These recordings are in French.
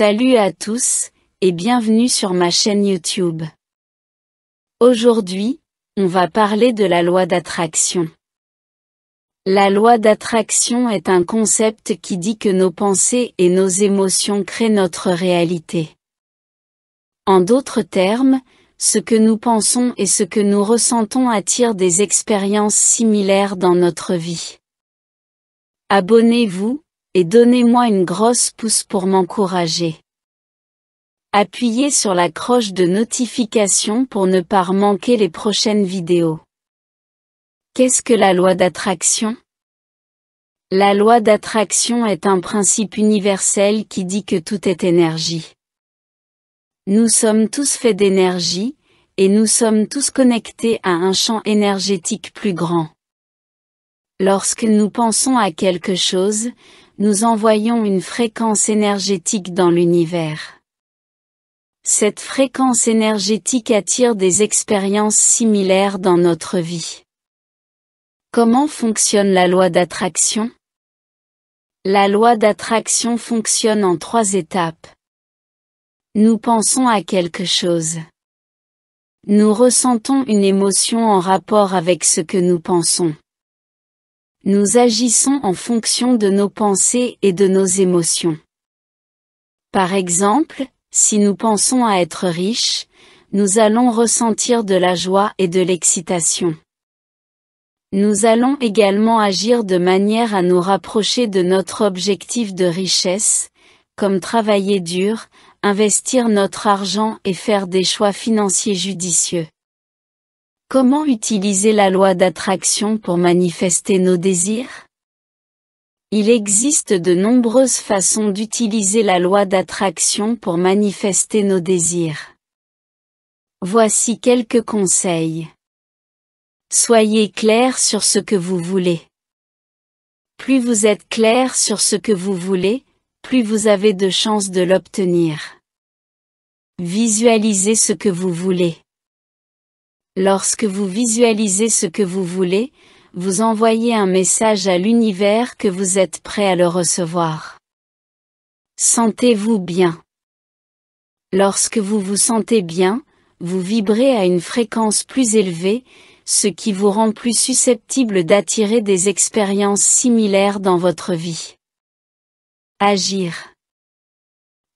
Salut à tous, et bienvenue sur ma chaîne YouTube. Aujourd'hui, on va parler de la loi d'attraction. La loi d'attraction est un concept qui dit que nos pensées et nos émotions créent notre réalité. En d'autres termes, ce que nous pensons et ce que nous ressentons attire des expériences similaires dans notre vie. Abonnez-vous, et donnez-moi une grosse pouce pour m'encourager. Appuyez sur la cloche de notification pour ne pas manquer les prochaines vidéos. Qu'est-ce que la loi d'attraction? La loi d'attraction est un principe universel qui dit que tout est énergie. Nous sommes tous faits d'énergie, et nous sommes tous connectés à un champ énergétique plus grand. Lorsque nous pensons à quelque chose, nous envoyons une fréquence énergétique dans l'univers. Cette fréquence énergétique attire des expériences similaires dans notre vie. Comment fonctionne la loi d'attraction? La loi d'attraction fonctionne en 3 étapes. Nous pensons à quelque chose. Nous ressentons une émotion en rapport avec ce que nous pensons. Nous agissons en fonction de nos pensées et de nos émotions. Par exemple, si nous pensons à être riches, nous allons ressentir de la joie et de l'excitation. Nous allons également agir de manière à nous rapprocher de notre objectif de richesse, comme travailler dur, investir notre argent et faire des choix financiers judicieux. Comment utiliser la loi d'attraction pour manifester nos désirs? Il existe de nombreuses façons d'utiliser la loi d'attraction pour manifester nos désirs. Voici quelques conseils. Soyez clair sur ce que vous voulez. Plus vous êtes clair sur ce que vous voulez, plus vous avez de chances de l'obtenir. Visualisez ce que vous voulez. Lorsque vous visualisez ce que vous voulez, vous envoyez un message à l'univers que vous êtes prêt à le recevoir. Sentez-vous bien. Lorsque vous vous sentez bien, vous vibrez à une fréquence plus élevée, ce qui vous rend plus susceptible d'attirer des expériences similaires dans votre vie. Agir.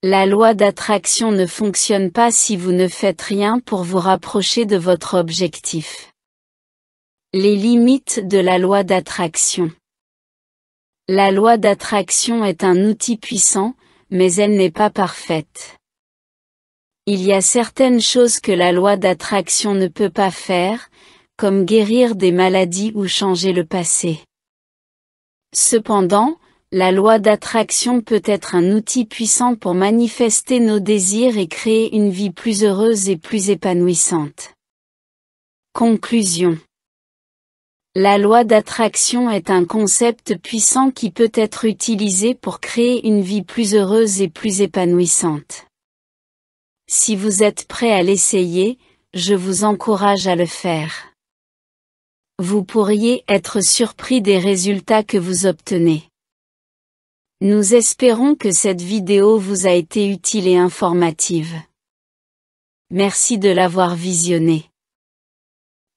La loi d'attraction ne fonctionne pas si vous ne faites rien pour vous rapprocher de votre objectif. Les limites de la loi d'attraction. La loi d'attraction est un outil puissant, mais elle n'est pas parfaite. Il y a certaines choses que la loi d'attraction ne peut pas faire, comme guérir des maladies ou changer le passé. Cependant, la loi d'attraction peut être un outil puissant pour manifester nos désirs et créer une vie plus heureuse et plus épanouissante. Conclusion. La loi d'attraction est un concept puissant qui peut être utilisé pour créer une vie plus heureuse et plus épanouissante. Si vous êtes prêt à l'essayer, je vous encourage à le faire. Vous pourriez être surpris des résultats que vous obtenez. Nous espérons que cette vidéo vous a été utile et informative. Merci de l'avoir visionnée.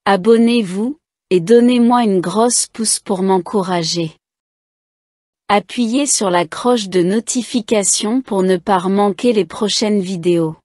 Abonnez-vous, et donnez-moi une grosse pouce pour m'encourager. Appuyez sur la cloche de notification pour ne pas manquer les prochaines vidéos.